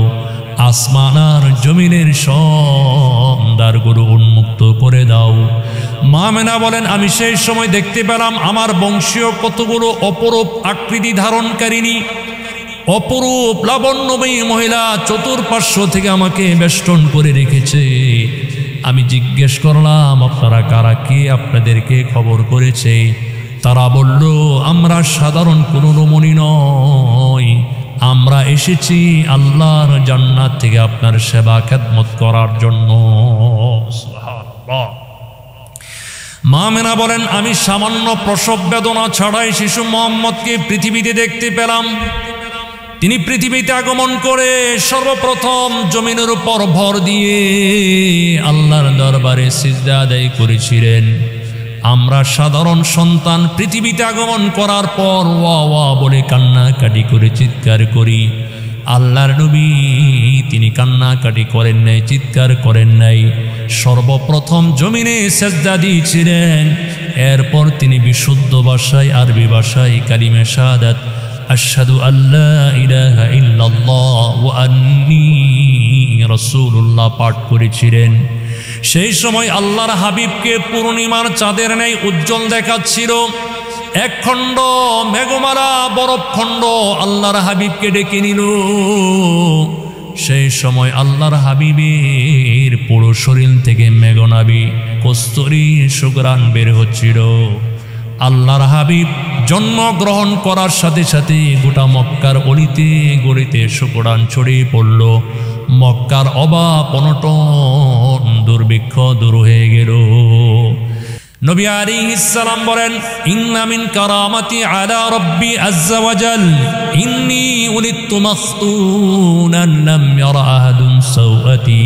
আসমান আর জমিনের সব দ্বারগুলো উন্মুক্ত করে দাও। মা আমেনা বলেন, আমি সেই সময় দেখতে পেলাম আমার বংশীয় কতগুলো অপরূপ আকৃতি ধারণকারিণী, অপরূপ লাবণ্যময়ী মহিলা চতুর্পার্শ্ব থেকে আমাকে বেষ্টন করে রেখেছে। আমি জিজ্ঞেস করলাম, আপনারা কারা, কে আপনাদেরকে খবর করেছে? তারা বলল, আমরা সাধারণ কোনো রমণী নয়, আমরা এসেছি আল্লাহর জান্নাত থেকে আপনার সেবা খেদমত করার জন্য। মা আমেনা বলেন, আমি সামান্য প্রসব বেদনা ছাড়াই শিশু মুহাম্মদকে পৃথিবীতে দেখতে পেলাম। তিনি পৃথিবীতে আগমন করে সর্বপ্রথম জমিনের উপর ভর দিয়ে আল্লাহর দরবারে সিজদা আদায় করেছিলেন। আমরা সাধারণ সন্তান পৃথিবীতে আগমন করার পর ওয়া ওয়া বলে কান্নাকাটি করে চিৎকার করি। আল্লাহর নবী তিনি কান্নাকাটি করেন নাই, চিৎকার করেন নাই। সর্বপ্রথম জমিনে সিজদা দিয়েছিলেন। এরপর তিনি বিশুদ্ধ ভাষায়, আরবি ভাষায় কালিমা শাহাদাত আশহাদু আল্লা ইলাহা ইল্লাল্লাহ ওয়া আন্নী রাসূলুল্লাহ পাঠ করেছিলেন। সেই সময় আল্লাহর হাবিবকে পূর্ণিমার চাঁদের ন্যায় উজ্জ্বল দেখাচ্ছিল। এক খণ্ড মেঘমালা বরফ খণ্ড আল্লাহর হাবিবকে ডেকে নিল। সেই সময় আল্লাহর হাবিবের পুরো শরীর থেকে মেঘনাবি কস্তুরী সুঘ্রাণ বের হচ্ছিল। আল্লাহর হাবিব জন্মগ্রহণ করার সাথে সাথে গোটা মক্কার অলিতে গলিতে সুঘ্রাণ ছড়িয়ে পড়ল। মক্কার অভাব অনটন দুর্ভিক্ষ দূর হয়ে গেল। নবী আলাইহিস সালাম বলেন, ইন্না মিন কারামাতি আলা রাব্বি আযজা ওয়া জাল ইন্নী উলিদতু মাখতুনান লাম ইয়ারা আহাদুন সাওআতি।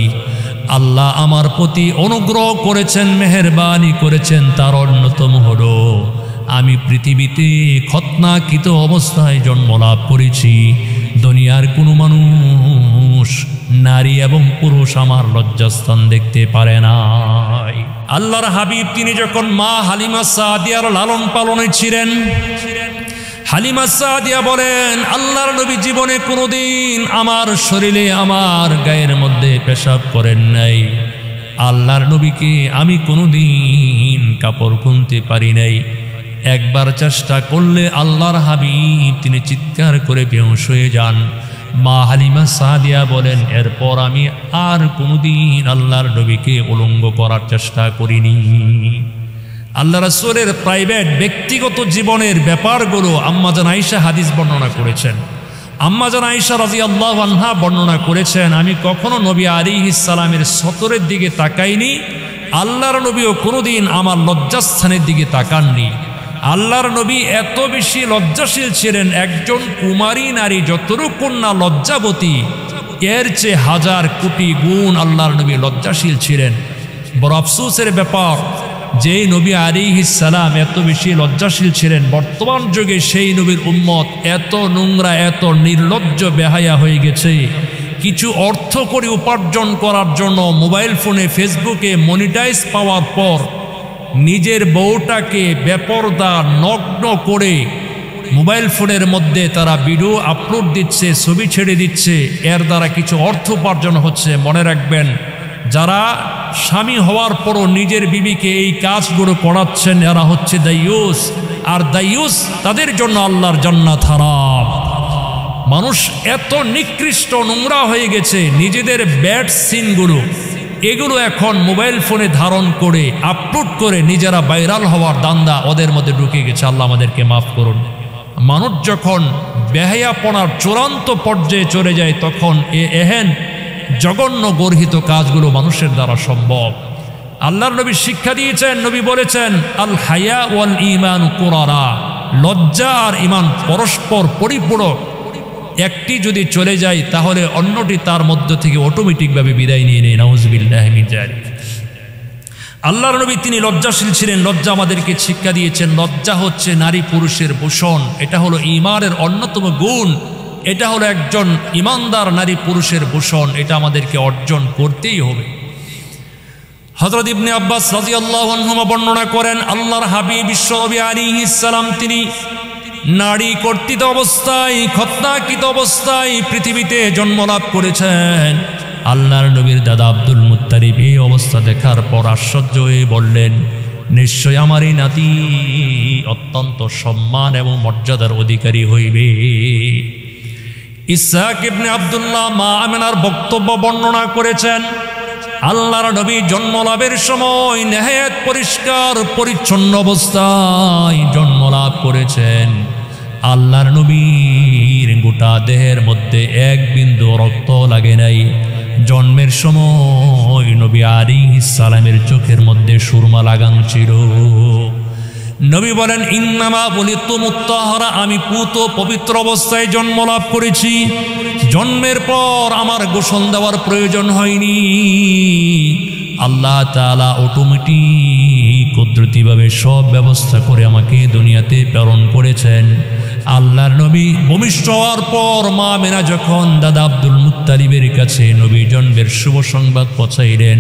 আল্লাহ আমার প্রতি অনুগ্রহ করেছেন, মেহেরবানি করেছেন, তার অন্যতম হলো আমি পৃথিবীতে খতনাকৃত অবস্থায় জন্ম লাভ করেছি। দুনিয়ার কোনো মানুষ, নারী এবং পুরুষ আমার লজ্জাস্থান দেখতে পারে নাই। আল্লাহর হাবিব তিনি যখন মা হালিমা সাদিয়ার লালন পালনে ছিলেন, হালিমা সাদিয়া বলেন, আল্লাহর নবী জীবনে কোনোদিন আমার শরীরে, আমার গায়ের মধ্যে পেশাব করেন নাই। আল্লাহর নবীকে আমি কোনোদিন কাপড় খুলতে পারি নাই। একবার চেষ্টা করলে আল্লাহর হাবিব তিনি চিৎকার করে বেহুশ হয়ে যান। মা হালিমা সাদিয়া বলেন, এরপর আমি আর কোনোদিন আল্লাহর নবীকে উলঙ্গ করার চেষ্টা করিনি। আল্লাহ রাসূলের প্রাইভেট ব্যক্তিগত জীবনের ব্যাপারগুলো আম্মাজান আয়েশা হাদিস বর্ণনা করেছেন। আম্মাজান আয়েশা রাদিয়াল্লাহু আনহা বর্ণনা করেছেন, আমি কখনো নবী আলাইহিস সালামের সতরের দিকে তাকাইনি, আল্লাহর নবীও কোনোদিন আমার লজ্জাস্থানের দিকে তাকাননি। আল্লাহর নবী এত বেশি লজ্জাশীল ছিলেন, একজন কুমারী নারী যতটুকু না লজ্জাবতী, এর চেয়ে হাজার কোটি গুণ আল্লাহর নবী লজ্জাশীল ছিলেন। বড় আফসোসের ব্যাপার, যেই নবী আলাইহিস সালাম এত বেশি লজ্জাশীল ছিলেন, বর্তমান যুগে সেই নবীর উম্মত এত নোংরা, এত নির্লজ্জ বেহায়া হয়ে গেছে। কিছু অর্থ করে উপার্জন করার জন্য মোবাইল ফোনে, ফেসবুকে মনিটাইজ পাওয়ার পর নিজের বউটাকে বেপরদা নগ্ন করে মোবাইল ফোনের মধ্যে তারা ভিডিও আপলোড দিচ্ছে, ছবি ছেড়ে দিচ্ছে, এর দ্বারা কিছু অর্থ উপার্জন হচ্ছে। মনে রাখবেন, যারা স্বামী হওয়ার পরও নিজের বিবিকে এই কাজগুলো করাচ্ছেন, এরা হচ্ছে দায়ুস। আর দায়ুস তাদের জন্য আল্লাহর জান্নাত হারাম। মানুষ এত নিকৃষ্ট নোংরা হয়ে গেছে, নিজেদের ব্যাড সিনগুলো এগুলো এখন মোবাইল ফোনে ধারণ করে আপলোড করে নিজেরা ভাইরাল হওয়ার দান্দা ওদের মধ্যে ঢুকে গেছে। আল্লাহ আমাদেরকে মাফ করুন। মানুষ যখন বেহায়াপনার চূড়ান্ত পর্যায়ে চলে যায়, তখন এহেন জঘন্য গর্হিত কাজগুলো মানুষের দ্বারা সম্ভব। আল্লাহর নবী শিক্ষা দিয়েছেন, নবী বলেছেন, আল হায়া ওয়াল ঈমান কুরারা, লজ্জা আর ঈমান পরস্পর পরিপূরক। একটি যদি চলে যায় তাহলে অন্যটি তার মধ্য থেকে অটোমেটিকভাবে বিদায় নিয়ে নেয়। নাউযুবিল্লাহি মিন যালিক। আল্লাহর নবী তিনি লজ্জাশীল ছিলেন। লজ্জা আমাদেরকে শিক্ষা দিয়েছেন। লজ্জা হচ্ছে নারী পুরুষের ভূষণ। এটা হলো ঈমানের অন্যতম গুণ। এটা হলো একজন ঈমানদার নারী পুরুষের ভূষণ। এটা আমাদেরকে অর্জন করতেই হবে। হযরত ইবনে আব্বাস রাদিয়াল্লাহু আনহুমা বর্ণনা করেন, আল্লাহর হাবিব বিশ্বনবী আলাইহিস সালাম তিনি নারী কর্তৃত অবস্থায়, খতনাকৃত অবস্থায় পৃথিবীতে জন্মলাভ করেছেন। আল্লাহর নবীর দাদা আব্দুল মুত্তালিব এই অবস্থা দেখার পর আশ্চর্য হয়ে বললেন, নিশ্চয় আমার এই নাতি অত্যন্ত সম্মান এবং মর্যাদার অধিকারী হইবে। ইসহাক ইবনে আব্দুল্লাহ মা আমিনার বক্তব্য বর্ণনা করেছেন, আল্লাহর নবী জন্মলাভের সময় নেহায়েত পরিষ্কার পরিচ্ছন্ন অবস্থায় জন্মলাভ করেছেন। আল্লাহর নবীর গোটা দেহের মধ্যে এক বিন্দু রক্ত লাগে নাই। জন্মের সময় নবী আলাইহিস সালামের চোখের মধ্যে সুরমা লাগানো ছিল। নবী বলেন ইন্নামা বুলিতু মুত্তাহারা, আমি পুত পবিত্র অবস্থায় জন্ম লাভ করেছি, জন্মের পর আমার গোসল দেওয়ার প্রয়োজন হয়নি। আল্লাহ তাআলা অটোমেটিক কুদরতিভাবে সব ব্যবস্থা করে আমাকে দুনিয়াতে প্রেরণ করেছেন। আল্লাহর নবী ভূমিষ্ঠ হওয়ার পর মা আমিনা যখন দাদা আব্দুল মুত্তালিবের কাছে নবীর জন্মের শুভ সংবাদ পৌঁছাইলেন,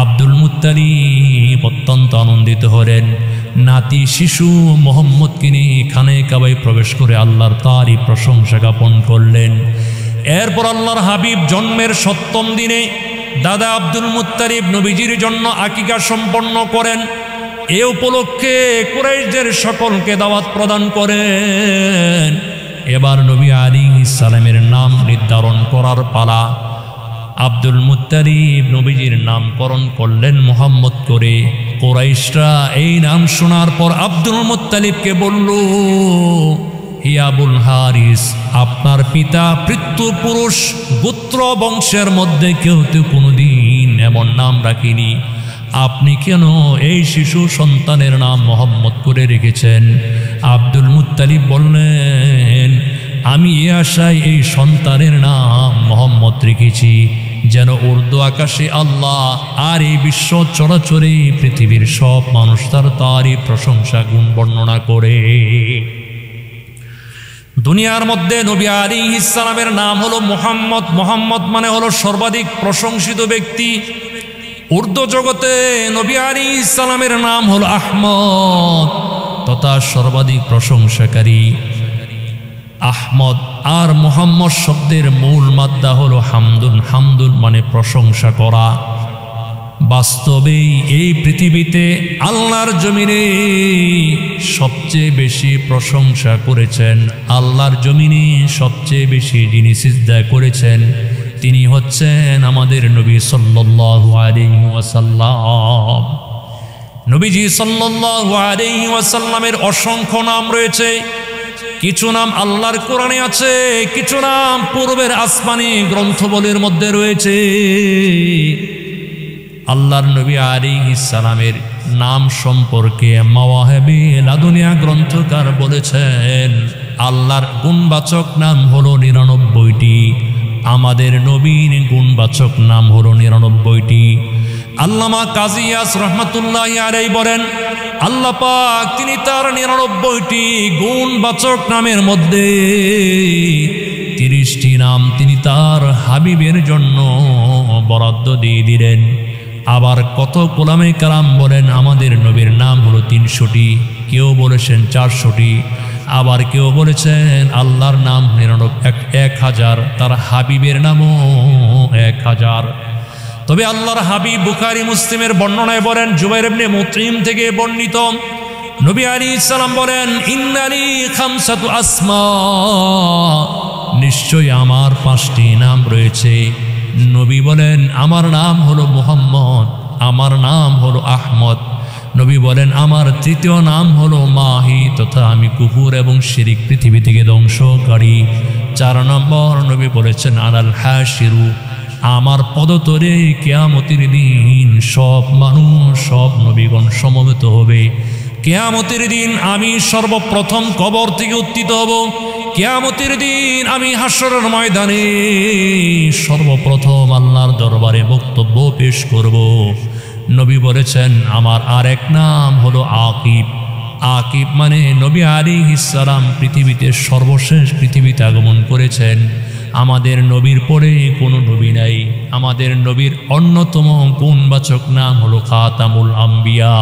আব্দুল মুত্তালিব অত্যন্ত আনন্দিত হলেন। নাতি শিশু মোহাম্মদকে নিয়ে খানে কাবায় প্রবেশ করে আল্লাহর তারই প্রশংসা জ্ঞাপন করলেন। এরপর আল্লাহর হাবিব জন্মের ৭ম দিনে দাদা আব্দুল মুত্তালিব নবীজির জন্য আকিকা সম্পন্ন করেন। এ উপলক্ষে কুরাইশদের সকলকে দাওয়াত প্রদান করেন। এবার নবী আলাইহিস সালামের নাম নির্ধারণ করার পালা। আব্দুল মুত্তালিব নবীজির নামকরণ করলেন মুহাম্মদ করে। কুরাইশরা এই নাম শোনার পর আব্দুল মুত্তালিবকে বলল, হে আবুল হারিস, আপনার পিতা পিতৃপুরুষ গোত্র বংশের মধ্যে কেউ তো কোনোদিন এমন নাম রাখিনি, আপনি কেন এই শিশু সন্তানের নাম মুহাম্মদ করে রেখেছেন? আব্দুল মুত্তালিব বললেন, আমি এ আশায় এই সন্তানের নাম মুহাম্মদ রেখেছি যেন উর্দু আকাশে আল্লাহ আর এই বিশ্ব চরাচরে পৃথিবীর সব মানুষ তারই প্রশংসা গুণ বর্ণনা করে। দুনিয়ার মধ্যে নবী আলাইহিস সালামের নাম হলো মুহাম্মদ। মুহাম্মদ মানে হলো সর্বাধিক প্রশংসিত ব্যক্তি। উর্দু জগতে নবী আলাইহিস সালামের নাম হলো আহমদ, তথা সর্বাধিক প্রশংসাকারী। আহমদ আর মুহাম্মদ শব্দের মূল মাদ্দা হলো হামদুন। হামদুন মানে প্রশংসা করা। বাস্তবেই এই পৃথিবীতে আল্লাহর জমিনে সবচেয়ে বেশি প্রশংসা করেছেন, আল্লাহর জমিনে সবচেয়ে বেশি যিনি সিজদা করেছেন তিনি হচ্ছেন আমাদের নবী সাল্লাল্লাহু আলাইহি ওয়াসাল্লাম। নবীজি সাল্লাল্লাহু আলাইহি ওয়াসাল্লামের অসংখ্য নাম রয়েছে। কিছু নাম আল্লাহর কোরআনে আছে, কিছু নাম পূর্বের আসমানি গ্রন্থবলির মধ্যে রয়েছে। আল্লাহর নবী আলাইহিস সালামের নাম সম্পর্কে মাওয়াহিবে লাদুনিয়া গ্রন্থকার বলেছেন, আল্লাহর গুণবাচক নাম হলো ৯৯টি, আমাদের নবীর গুণবাচক নাম হলো ৯৯টি। আল্লামা কাজী ইয়াস রাহমাতুল্লাহি আলাইহি বলেন, আল্লাহ পাক তিনি তার ৯৯টি গুণবাচক নামের মধ্যে ৩০টি নাম তিনি তার হাবিবের জন্য বরাদ্দ দিয়ে দিলেন। আবার কত গোলামে কারাম বলেন আমাদের নবীর নাম হলো ৩০০টি, কেউ বলেছেন ৪০০টি, আবার কেউ বলেছেন আল্লাহর নাম ১০০০, তার হাবিবের নামও ১০০০। তবে আল্লাহর হাবিব বুখারী মুসলিমের বর্ণনায় বলেন, জুবাইর ইবনে মুতঈম থেকে বর্ণিত, নবী আলাইহিস সালাম বলেন, ইন্নালি খামসাতু আসমা, নিশ্চয়ই আমার ৫টি নাম রয়েছে। নবী বলেন, আমার নাম হলো মুহাম্মদ, আমার নাম হলো আহমদ। নবী বলেন, আমার ৩য় নাম হলো মাহি, তথা আমি কুফর এবং শিরিক পৃথিবী থেকে ধ্বংসকারী। ৪ নম্বর নবী বলেছেন, আনাল হাশিরু, আমার পদতলে কিয়ামতের দিন সব মানুষ সব নবীগণ সমবেত হবে। কিয়ামতের দিন আমি সর্বপ্রথম কবর থেকে উত্থিত হব। কিয়ামতের দিন আমি হাসরের ময়দানে সর্বপ্রথম আল্লাহর দরবারে বক্তব্য পেশ করব। নবী বলেছেন, আমার আরেক নাম হলো আকিব। আকিব মানে নবী আলাইহিস সালাম পৃথিবীতে সর্বশেষ পৃথিবীতে আগমন করেছেন। আমাদের নবীর পরে কোনো নবী নাই। আমাদের নবীর অন্যতম গুণবাচক নাম হলো খাতামুল আম্বিয়া।